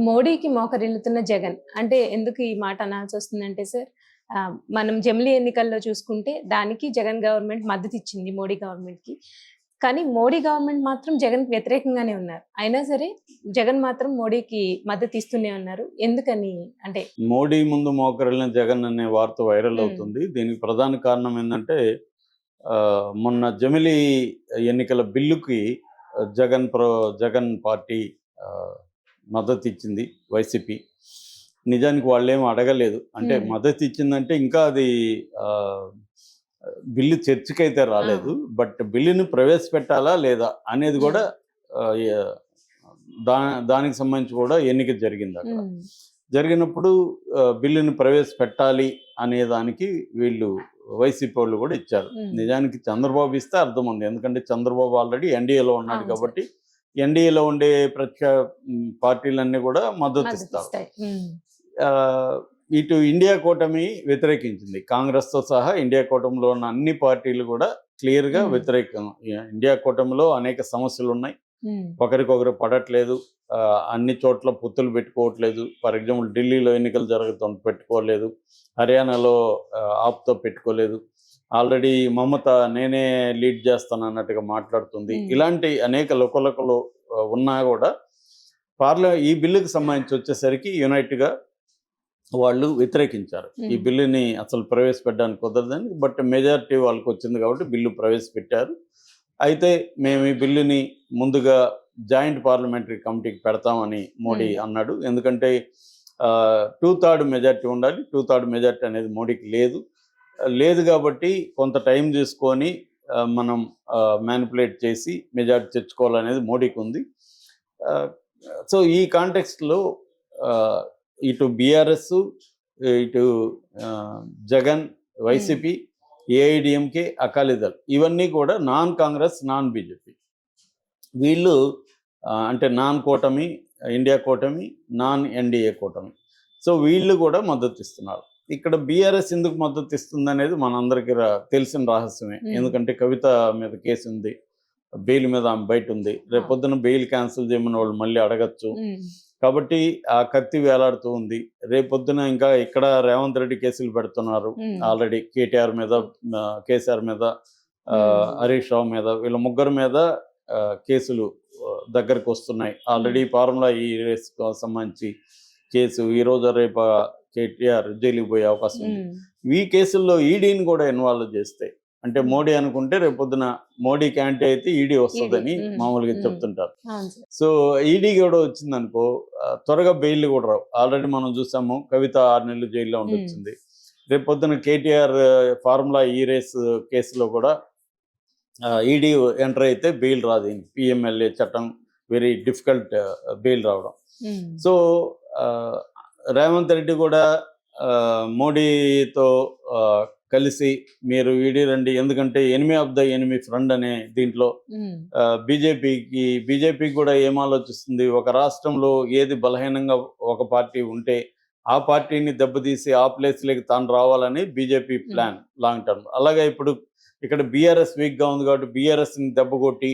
మోడీకి మోకరిల్లుతున్న జగన్. అంటే ఎందుకు ఈ మాట అనాల్సొస్తుందంటే సార్, మనం జమిలీ ఎన్నికల్లో చూసుకుంటే దానికి జగన్ గవర్నమెంట్ మద్దతిచ్చింది మోడీ గవర్నమెంట్‌కి. కానీ మోడీ గవర్నమెంట్ మాత్రం జగన్‌కి వ్యతిరేకంగానే ఉన్నారు. అయినా సరే జగన్ మాత్రం మోడీకి మద్దతిస్తూనే ఉన్నారు. ఎందుకని? అంటే మోడీ ముందు మోకరిల్లిన జగన్ అనే వార్త వైరల్ అవుతుంది. దీనికి ప్రధాన కారణం ఏందంటే మొన్న జమిలీ ఎన్నికల బిల్లుకి జగన్ పార్టీ మద్దతిచ్చింది వైసీపీ. నిజానికి వాళ్ళేం అడగలేదు. అంటే మద్దతు ఇచ్చిందంటే ఇంకా అది బిల్లు చర్చకైతే రాలేదు. బట్ బిల్లుని ప్రవేశపెట్టాలా లేదా అనేది కూడా దానికి సంబంధించి కూడా ఎన్నిక జరిగింది. అక్కడ జరిగినప్పుడు బిల్లుని ప్రవేశపెట్టాలి అనే దానికి వీళ్ళు వైసీపీ వాళ్ళు కూడా ఇచ్చారు. నిజానికి చంద్రబాబు ఇస్తే అర్థం ఉంది. ఎందుకంటే చంద్రబాబు ఆల్రెడీ ఎన్డీఏలో ఉన్నాడు కాబట్టి ఎన్డీఏలో ఉండే పార్టీలన్నీ కూడా మద్దతు ఇస్తారు. ఇటు ఇండియా కూటమి వ్యతిరేకించింది. కాంగ్రెస్తో సహా ఇండియా కూటమిలో ఉన్న అన్ని పార్టీలు కూడా క్లియర్గా వ్యతిరేకం. ఇండియా కూటమిలో అనేక సమస్యలు ఉన్నాయి. ఒకరికొకరు పడట్లేదు. అన్ని చోట్ల పొత్తులు పెట్టుకోవట్లేదు. ఫర్ ఎగ్జాంపుల్ ఢిల్లీలో ఎన్నికలు జరుగుతుంది, పెట్టుకోలేదు. హర్యానాలో ఆప్తో పెట్టుకోలేదు. ఆల్రెడీ మమత నేనే లీడ్ చేస్తాను అన్నట్టుగా మాట్లాడుతుంది. ఇలాంటి అనేక లోకలు ఉన్నా కూడా ఈ బిల్లుకి సంబంధించి వచ్చేసరికి యునైట్గా వాళ్ళు వ్యతిరేకించారు. ఈ బిల్లుని అసలు ప్రవేశపెట్టడానికి కుదరదని. బట్ మెజారిటీ వాళ్ళకి వచ్చింది కాబట్టి బిల్లు ప్రవేశపెట్టారు. అయితే మేము ఈ బిల్లుని ముందుగా జాయింట్ పార్లమెంటరీ కమిటీకి పెడతామని మోడీ అన్నాడు. ఎందుకంటే 2/3 మెజారిటీ ఉండాలి. 2/3 మెజారిటీ అనేది మోడీకి లేదు కాబట్టి కొంత టైం తీసుకొని మనం మ్యానిపులేట్ చేసి మెజారిటీ తెచ్చుకోవాలనేది మోడీకి ఉంది. సో ఈ కాంటెక్స్ట్లో ఇటు బీఆర్ఎస్, ఇటు జగన్, వైసీపీ, ఏఐడిఎంకే, అకాలీదళ్ ఇవన్నీ కూడా నాన్ కాంగ్రెస్, నాన్ బీజేపీ. వీళ్ళు అంటే నాన్ కూటమి, ఇండియా కూటమి, నాన్ ఎన్డీఏ కూటమి. సో వీళ్ళు కూడా మద్దతు ఇస్తున్నారు. ఇక్కడ బీఆర్ఎస్ ఎందుకు మద్దతు ఇస్తుంది అనేది మనందరికీ తెలిసిన రహస్యమే. ఎందుకంటే కవిత మీద కేసు ఉంది, బెయిల్ మీద ఆమె బయట ఉంది. రేపొద్దున బెయిల్ క్యాన్సిల్ చేయమని వాళ్ళు మళ్ళీ అడగచ్చు. కాబట్టి ఆ కత్తి వేలాడుతూ ఉంది. రేపొద్దున ఇంకా ఇక్కడ రేవంత్ రెడ్డి కేసులు పెడుతున్నారు. ఆల్రెడీ కేటీఆర్ మీద, కేసీఆర్ మీద, హరీష్ రావు మీద, వీళ్ళ ముగ్గురు మీద కేసులు దగ్గరకు వస్తున్నాయి. ఆల్రెడీ ఫార్ములా ఈ రేస్కు సంబంధించి కేసు ఈరోజు రేపు కేటీఆర్ జైలుకి పోయే అవకాశం ఉంది. ఈ కేసుల్లో ఈడీని కూడా ఇన్వాల్వ్ చేస్తే, అంటే మోడీ అనుకుంటే రేపొద్దున మోడీకి యాంటీ అయితే ఈడీ వస్తుందని మామూలుగా చెప్తుంటారు. సో ఈడీ కూడా వచ్చిందనుకో త్వరగా బెయిల్ కూడా రావు. ఆల్రెడీ మనం చూసాము, కవిత 6 నెలలు జైల్లో ఉండొచ్చింది. రేపొద్దున కేటీఆర్ ఫార్ములా ఈ రేస్ కేసులో కూడా ఈడీ ఎంటర్ అయితే బెయిల్ రాదు. పిఎంఎల్ఏ చట్టం వెరీ డిఫికల్ట్ బెయిల్ రావడం. సో రేవంత్ రెడ్డి కూడా మోడీతో కలిసి మీరు ఈడీ రండి, ఎందుకంటే enemy of the enemy friend అనే దీంట్లో బీజేపీకి కూడా ఏం ఆలోచిస్తుంది, ఒక రాష్ట్రంలో ఏది బలహీనంగా ఒక పార్టీ ఉంటే ఆ పార్టీని దెబ్బతీసి ఆ ప్లేస్లోకి తాను రావాలని బీజేపీ ప్లాన్ లాంగ్ టర్మ్. అలాగే ఇప్పుడు ఇక్కడ బీఆర్ఎస్ వీక్గా ఉంది కాబట్టి బీఆర్ఎస్ని దెబ్బ కొట్టి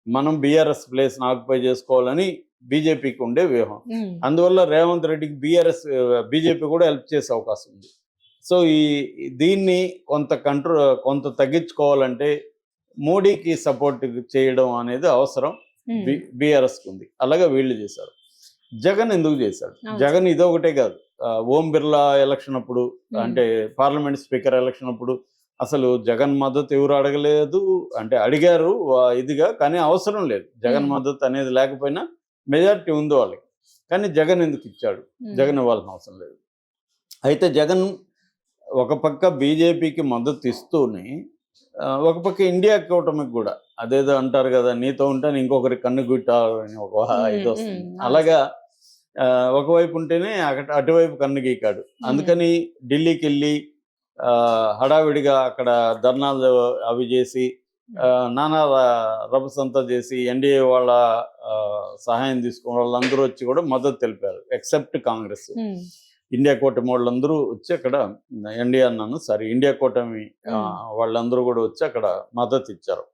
మనం బీఆర్ఎస్ ప్లేస్ని ఆక్యుపై చేసుకోవాలని బీజేపీకి ఉండే వ్యూహం. అందువల్ల రేవంత్ రెడ్డికి బీజేపీ కూడా హెల్ప్ చేసే అవకాశం ఉంది. సో దీన్ని కొంత తగ్గించుకోవాలంటే మోడీకి సపోర్ట్ చేయడం అనేది అవసరం బీఆర్ఎస్కి ఉంది. అలాగే వీళ్ళు చేశారు. జగన్ ఎందుకు చేశాడు? జగన్ ఇదొకటే కాదు, ఓం బిర్లా ఎలక్షన్ అప్పుడు, అంటే పార్లమెంట్ స్పీకర్ ఎలక్షన్ అప్పుడు అసలు జగన్ మద్దతు ఎవరు అడగలేదు. అంటే అడిగారు ఇదిగా, కానీ అవసరం లేదు. జగన్ మద్దతు అనేది లేకపోయినా మెజారిటీ ఉంది వాళ్ళకి. కానీ జగన్ ఎందుకు ఇచ్చాడు? జగన్ ఇవ్వాల్సిన అవసరం లేదు. అయితే జగన్ ఒక పక్క బీజేపీకి మద్దతు ఇస్తూనే ఒక పక్క ఇండియా కూటమికి కూడా, అదేదో అంటారు కదా, నీతో ఉంటాను ఇంకొకరి కన్ను గుట్టాలని ఒక ఇది వస్తుంది. అలాగా ఒకవైపు ఉంటేనే అటువైపు కన్ను గీకాడు. అందుకని ఢిల్లీకి వెళ్ళి హడావిడిగా అక్కడ ధర్నాలు అవి చేసి నానా రభసంతా చేసి ఎన్డీఏ వాళ్ళ సహాయం తీసుకున్న వాళ్ళందరూ వచ్చి కూడా మద్దతు తెలిపారు. ఎక్సెప్ట్ కాంగ్రెస్. ఇండియా కూటమి వాళ్ళందరూ వచ్చి అక్కడ ఇండియా కూటమి వాళ్ళందరూ కూడా వచ్చి అక్కడ మద్దతు ఇచ్చారు.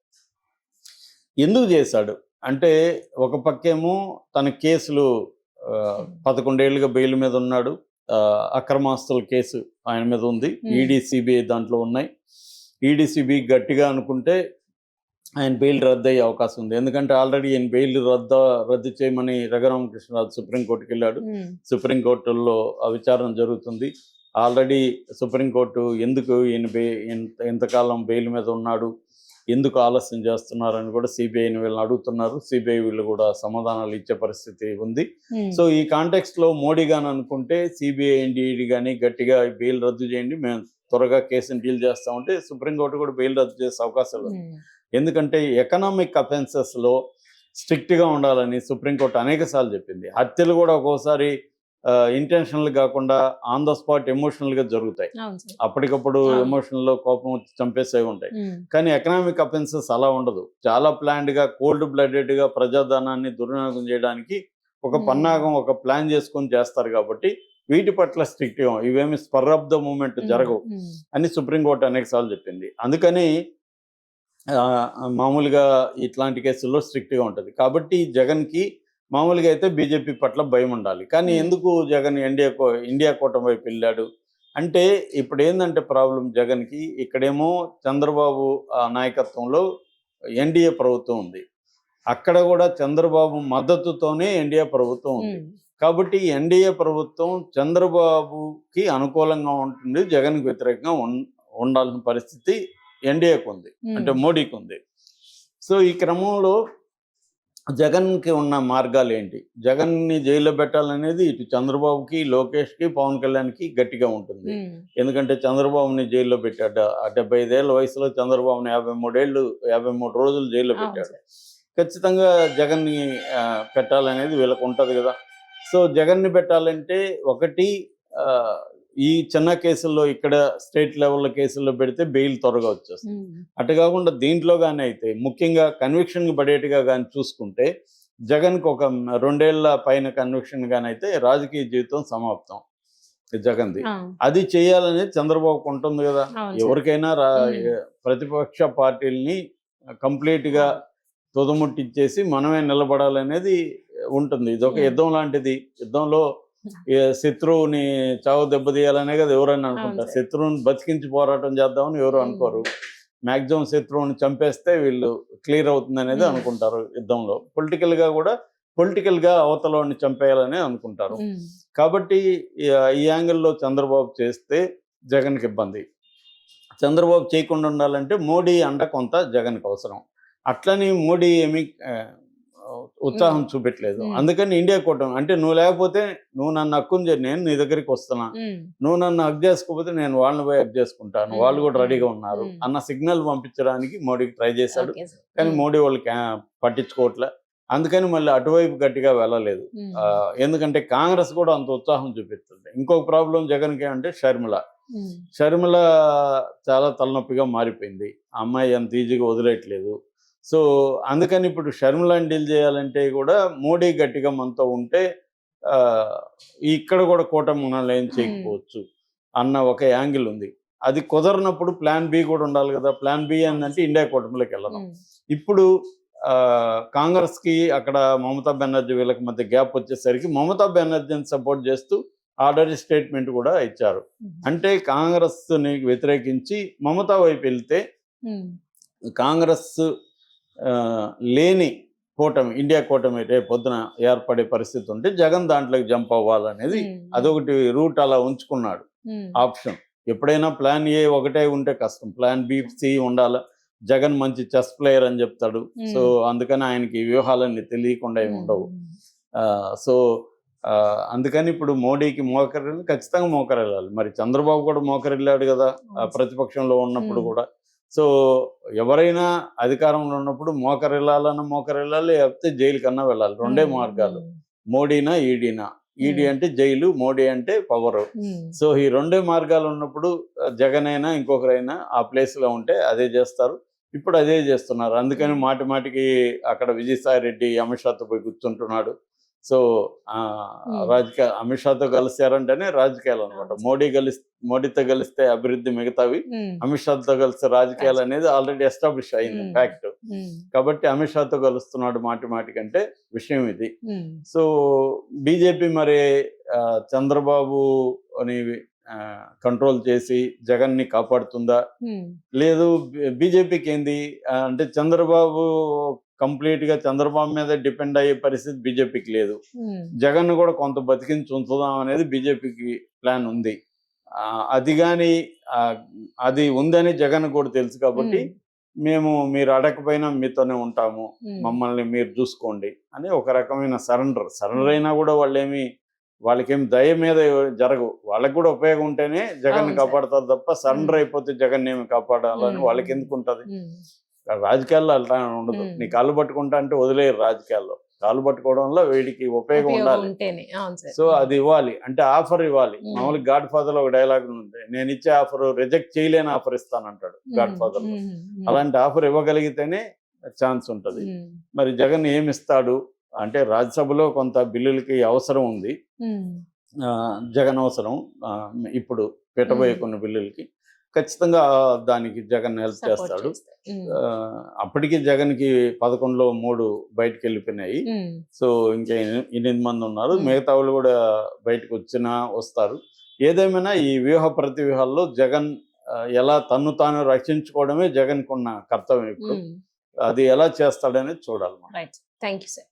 ఎందుకు చేశాడు అంటే, ఒక పక్కేమో తన కేసులు 11 ఏళ్ళుగా బెయిల్ మీద ఉన్నాడు. అక్రమాస్తుల కేసు ఆయన మీద ఉంది. ఈడీ సిబిఐ దాంట్లో ఉన్నాయి. ఈడీ సిబిఐ గట్టిగా అనుకుంటే ఆయన బెయిల్ రద్దు అయ్యే అవకాశం ఉంది. ఎందుకంటే ఆల్రెడీ ఈయన బెయిల్ రద్దు చేయమని రఘురామకృష్ణరాజు సుప్రీంకోర్టుకి వెళ్ళాడు. సుప్రీంకోర్టులో ఆ విచారణ జరుగుతుంది. ఆల్రెడీ సుప్రీంకోర్టు ఎందుకు ఈయన ఇంతకాలం బెయిల్ మీద ఉన్నాడు, ఎందుకు ఆలస్యం చేస్తున్నారని కూడా సిబిఐని వీళ్ళని అడుగుతున్నారు. సిబిఐ వీళ్ళు కూడా సమాధానాలు ఇచ్చే పరిస్థితి ఉంది. సో ఈ కాంటెక్స్ట్ లో మోడీ గాని అనుకుంటే సిబిఐ ఈడీ కానీ గట్టిగా బెయిల్ రద్దు చేయండి, మేము త్వరగా కేసుని డీల్ చేస్తామంటే సుప్రీంకోర్టు కూడా బెయిల్ రద్దు చేసే అవకాశాలు ఉంది. ఎందుకంటే ఎకనామిక్ అఫెన్సెస్ లో స్ట్రిక్ట్ గా ఉండాలని సుప్రీంకోర్టు అనేక సార్లు చెప్పింది. హత్యలు కూడా ఒక్కోసారి ఇంటెన్షనల్ కాకుండా ఆన్ ద స్పాట్ ఎమోషనల్ గా జరుగుతాయి. అప్పటికప్పుడు ఎమోషనల్ లో కోపం వచ్చి చంపేసేవి ఉంటాయి. కానీ ఎకనామిక్ అఫెన్సెస్ అలా ఉండదు. చాలా ప్లాన్డ్ గా కోల్డ్ బ్లడెడ్ గా ప్రజాధనాన్ని దుర్వినియోగం చేయడానికి ఒక పన్నాగం, ఒక ప్లాన్ చేసుకొని చేస్తారు. కాబట్టి వీటి పట్ల స్ట్రిక్ట్ గా, ఇవేమి స్పర్ ఆఫ్ ద మూమెంట్ జరగవు అని సుప్రీంకోర్టు అనేక సార్లు చెప్పింది. అందుకని మామూలుగా ఇట్లాంటి కేసుల్లో స్ట్రిక్ట్ గా ఉంటుంది. కాబట్టి జగన్ కి మామూలుగా అయితే బీజేపీ పట్ల భయం ఉండాలి. కానీ ఎందుకు జగన్ ఇండియా కూటమి వైపు వెళ్ళాడు అంటే, ఇప్పుడు ఏంటంటే ప్రాబ్లం జగన్కి, ఇక్కడేమో చంద్రబాబు నాయకత్వంలో ఎన్డీఏ ప్రభుత్వం ఉంది, అక్కడ కూడా చంద్రబాబు మద్దతుతోనే ఎన్డీఏ ప్రభుత్వం ఉంది. కాబట్టి ఎన్డీఏ ప్రభుత్వం చంద్రబాబుకి అనుకూలంగా ఉంటుంది, జగన్కి వ్యతిరేకంగా ఉండాల్సిన పరిస్థితి ఎన్డీఏకి ఉంది, అంటే మోడీకి ఉంది. సో ఈ క్రమంలో జగన్కి ఉన్న మార్గాలు ఏంటి? జగన్ని జైల్లో పెట్టాలనేది ఇటు చంద్రబాబుకి, లోకేష్కి, పవన్ కళ్యాణ్కి గట్టిగా ఉంటుంది. ఎందుకంటే చంద్రబాబుని జైల్లో పెట్టాడు. 75 ఏళ్ళ వయసులో చంద్రబాబుని 53 రోజులు జైల్లో పెట్టాడు. ఖచ్చితంగా జగన్ని పెట్టాలనేది వీళ్ళకు ఉంటుంది కదా. సో జగన్ని పెట్టాలంటే ఒకటి, ఈ చిన్న కేసుల్లో ఇక్కడ స్టేట్ లెవెల్లో కేసుల్లో పెడితే బెయిల్ త్వరగా వచ్చేస్తుంది. అటు కాకుండా దీంట్లో కానీ అయితే ముఖ్యంగా కన్విక్షన్కి పడేట్టుగా కానీ చూసుకుంటే జగన్కి ఒక 2 ఏళ్ల పైన కన్విక్షన్ కానీ అయితే రాజకీయ జీవితం సమాప్తం జగన్ది. అది చేయాలనేది చంద్రబాబుకు ఉంటుంది కదా. ఎవరికైనా ప్రతిపక్ష పార్టీలని కంప్లీట్గా తుదముట్టించేసి మనమే నిలబడాలనేది ఉంటుంది. ఇదొక యుద్ధం లాంటిది. యుద్ధంలో శత్రువుని చావు దెబ్బతీయాలనే కదా ఎవరైనా అనుకుంటారు. శత్రువుని బతికించి పోరాటం చేద్దామని ఎవరు అనుకోరు. మ్యాక్సిమం శత్రువుని చంపేస్తే వీళ్ళు క్లియర్ అవుతుంది అనేది అనుకుంటారు యుద్ధంలో. పొలిటికల్గా అవతలని చంపేయాలని అనుకుంటారు. కాబట్టి ఈ యాంగిల్లో చంద్రబాబు చేస్తే జగన్కి ఇబ్బంది. చంద్రబాబు చేయకుండా ఉండాలంటే మోడీ అండ కొంత జగన్కి అవసరం. అట్లని మోడీ ఏమి ఉత్సాహం చూపెట్టలేదు. అందుకని ఇండియా కూటమి అంటే, నువ్వు లేకపోతే నువ్వు నన్ను హక్కుని నేను నీ దగ్గరికి వస్తున్నా, నువ్వు నన్ను హక్ చేసుకోకపోతే నేను వాళ్ళని పోయి హక్ చేసుకుంటాను, వాళ్ళు కూడా రెడీగా ఉన్నారు అన్న సిగ్నల్ పంపించడానికి మోడీకి ట్రై చేశాడు. కానీ మోడీ వాళ్ళు పట్టించుకోవట్లే. అందుకని మళ్ళీ అటువైపు గట్టిగా వెళ్ళలేదు. ఎందుకంటే కాంగ్రెస్ కూడా అంత ఉత్సాహం చూపిస్తుంది. ఇంకొక ప్రాబ్లం జగన్కి అంటే షర్మిల చాలా తలనొప్పిగా మారిపోయింది. ఆ అమ్మాయి అంత ఈజీగా వదిలేయట్లేదు. సో అందుకని ఇప్పుడు షర్మిలాని డీల్ చేయాలంటే కూడా మోడీ గట్టిగా మనతో ఉంటే ఇక్కడ కూడా కూటమి మనల్ని ఏం చేయకపోవచ్చు అన్న ఒక యాంగిల్ ఉంది. అది కుదరనప్పుడు ప్లాన్ బి కూడా ఉండాలి కదా. ప్లాన్ బి ఏంటంటే ఇండియా కూటమిలోకి వెళ్ళడం. ఇప్పుడు కాంగ్రెస్కి అక్కడ మమతా బెనర్జీ వీళ్ళకి మధ్య గ్యాప్ వచ్చేసరికి మమతా బెనర్జీని సపోర్ట్ చేస్తూ ఆల్రెడీ స్టేట్మెంట్ కూడా ఇచ్చారు. అంటే కాంగ్రెస్ని వ్యతిరేకించి మమతా వైపు వెళ్తే కాంగ్రెస్ లేని కూటమి, ఇండియా కూటమి రేపు పొద్దున ఏర్పడే పరిస్థితి ఉంటే జగన్ దాంట్లోకి జంప్ అవ్వాలనేది అదొకటి రూట్ అలా ఉంచుకున్నాడు ఆప్షన్. ఎప్పుడైనా ప్లాన్ ఏ ఒకటే ఉంటే కష్టం, ప్లాన్ బి, సి ఉండాలి. జగన్ మంచి చెస్ ప్లేయర్ అని చెప్తాడు. సో అందుకని ఆయనకి వ్యూహాలన్నీ తెలియకుండా ఏమి ఉండవు. సో అందుకని ఇప్పుడు మోడీకి మోకరిల్లి ఖచ్చితంగా మోకరిల్లాలి. మరి చంద్రబాబు కూడా మోకరిల్లాడు కదా ప్రతిపక్షంలో ఉన్నప్పుడు కూడా. సో ఎవరైనా అధికారంలో ఉన్నప్పుడు మోకరిల్లాలి, లేకపోతే జైలు కన్నా వెళ్ళాలి. 2 మార్గాలు, మోడీనా ఈడీనా. ఈడీ అంటే జైలు, మోడీ అంటే పవర్. సో ఈ 2 మార్గాలు ఉన్నప్పుడు జగన్ అయినా ఇంకొకరైనా ఆ ప్లేస్లో ఉంటే అదే చేస్తారు. ఇప్పుడు అదే చేస్తున్నారు. అందుకని మాటికి అక్కడ విజయసాయి రెడ్డి అమిత్ షాతో పోయి కూర్చుంటున్నాడు. సో రాజకీయ అమిత్ షాతో కలిసారంటేనే రాజకీయాలు అనమాట. మోడీతో కలిస్తే అభివృద్ధి మిగతావి, అమిత్ షాతో కలిస్తే రాజకీయాలు అనేది ఆల్రెడీ ఎస్టాబ్లిష్ అయింది ఫ్యాక్ట్. కాబట్టి అమిత్ షాతో కలుస్తున్నాడు మాటి కంటే విషయం ఇది. సో బీజేపీ మరి చంద్రబాబు అని కంట్రోల్ చేసి జగన్ ని కాపాడుతుందా? లేదు, బీజేపీకి ఏంది అంటే చంద్రబాబు కంప్లీట్ గా చంద్రబాబు మీద డిపెండ్ అయ్యే పరిస్థితి బీజేపీకి లేదు. జగన్ కూడా కొంత బతికించి ఉంచుదాం అనేది బీజేపీకి ప్లాన్ ఉంది. అది కానీ అది ఉందని జగన్ కూడా తెలుసు. కాబట్టి మీరు అడగకపోయినా మీతోనే ఉంటాము, మమ్మల్ని మీరు చూసుకోండి అని ఒక రకమైన సరెండర్ అయినా కూడా వాళ్ళకేం దయ మీద జరగవు. వాళ్ళకి కూడా ఉపయోగం ఉంటేనే జగన్ కాపాడతారు తప్ప సరెండర్ అయిపోతే జగన్ ఏమి కాపాడాలని వాళ్ళకి ఎందుకు ఉంటది? రాజకీయాల్లో అట్లా ఉండదు. నీ కాళ్ళు పట్టుకుంటా అంటే వదిలేరు. రాజకీయాల్లో కాళ్ళు పట్టుకోవడంలో వీడికి ఉపయోగం ఉండాలి. సో అది ఇవ్వాలి అంటే ఆఫర్ ఇవ్వాలి. మామూలుగా గాడ్ ఫాదర్ లో ఒక డైలాగ్ ఉంది, నేను ఇచ్చే ఆఫర్ రిజెక్ట్ చేయలేని ఆఫర్ ఇస్తానంటాడు గాడ్ ఫాదర్ లో. అలాంటి ఆఫర్ ఇవ్వగలిగితేనే ఛాన్స్ ఉంటది. మరి జగన్ ఏమిస్తాడు అంటే రాజ్యసభలో కొంత బిల్లులకి అవసరం ఉంది, జగన్ అవసరం. ఇప్పుడు పెట్టబోయే కొన్ని బిల్లులకి ఖచ్చితంగా దానికి జగన్ హెల్ప్ చేస్తాడు. అప్పటికి జగన్ కి 11లో 3 బయటకు వెళ్ళిపోయినాయి. సో ఇంకా 8 మంది ఉన్నారు. మిగతా వాళ్ళు కూడా బయటకు వస్తారు. ఏదేమైనా ఈ వ్యూహ ప్రతివ్యూహాల్లో జగన్ ఎలా తన్ను తాను రక్షించుకోవడమే జగన్ కున్న కర్తవ్యం. ఇప్పుడు అది ఎలా చేస్తాడనేది చూడాలి. Right, thank you sir.